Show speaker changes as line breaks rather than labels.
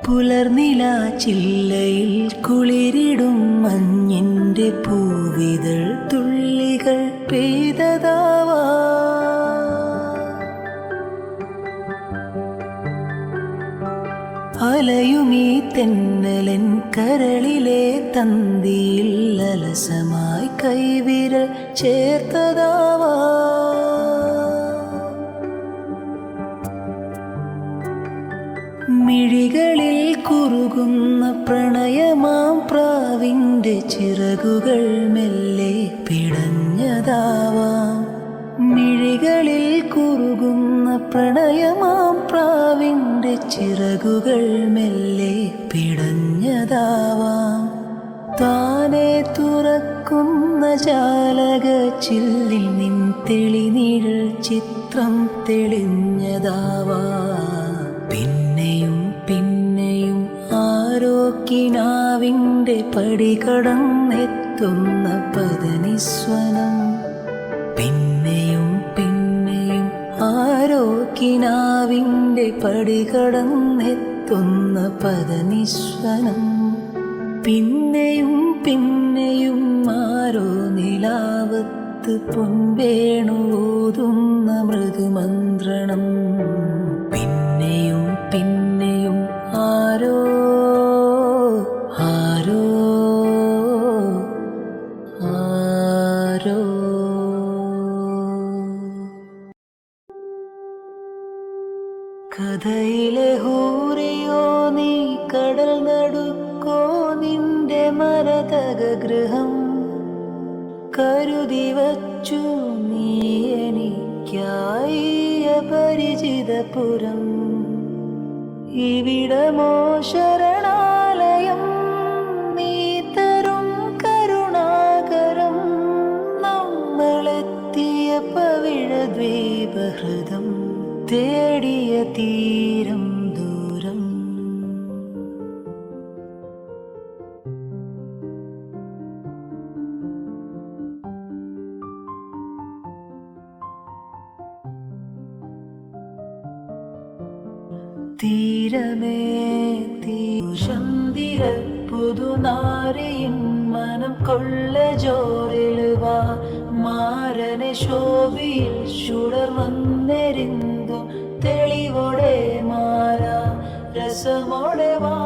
പുലർനില ചില്ലയിൽ കുളിരിടും മഞ്ഞിൻ്റെ പൂവിതൾ തുള്ളികൾ പെയ്തതാവാ. അലയുമീ തെന്നലൻ കരളിലെ തന്തിയിൽ അലസമായി കൈവിരൽ ചേർത്തതാവാ. മിഴികളിൽ കുറുകുന്ന പ്രണയമാം പ്രാവിൻ്റെ ചിറകുകൾ മെല്ലെ പിടഞ്ഞതാവാം. മിഴികളിൽ കുറുകുന്ന പ്രണയമാം പ്രാവിൻ്റെ ചിറകുകൾ മെല്ലെ പിടഞ്ഞതാവാം. താനെ തുറക്കുന്ന ജാലകച്ചില്ലിൽ നിൻ തെളിനീഴൽ ചിത്രം തെളിഞ്ഞതാവാം. പിന്നെയും പിന്നെയും ആരോ കിനാവിൻ്റെ പടി കടന്നെത്തുന്ന പദനിസ്വനം. പിന്നെയും പിന്നെയും ആരോ കിനാവിൻ്റെ പടി കടന്നെത്തുന്ന പദനിസ്വനം. പിന്നെയും പിന്നെയും ആരോ നിലാവത്ത് പൊൻവേണൂതുന്ന മൃദുമന്ത്രണം. പിന്നെയും പിന്നെയും ആരോ ആരോ ആരോ. കഥയിലെ ഹൂറിയോ നീ, കടൽ നടുക്കോ നിന്റെ മരതക ഗൃഹം. കരുതി വച്ചു നീ എനിക്കായി അപരിചിതപുരം. ഇവിടമോ ശരണാലയം, നീ തരും കരുണാകരം. നമ്മളെത്തിയ പവിഴദ്വീപഹൃദം, തേടിയ തീരം ദൂരം. തീരമേ തീശന്തിര പുതുനാരിയിൻ മനം കൊള്ള ജോറിലുവാ. മാരനെ ശോഭിയിൽ ചുടർ വന്നെരിന്തു തെളിവോടെ മാറാ രസമോടെ വാ.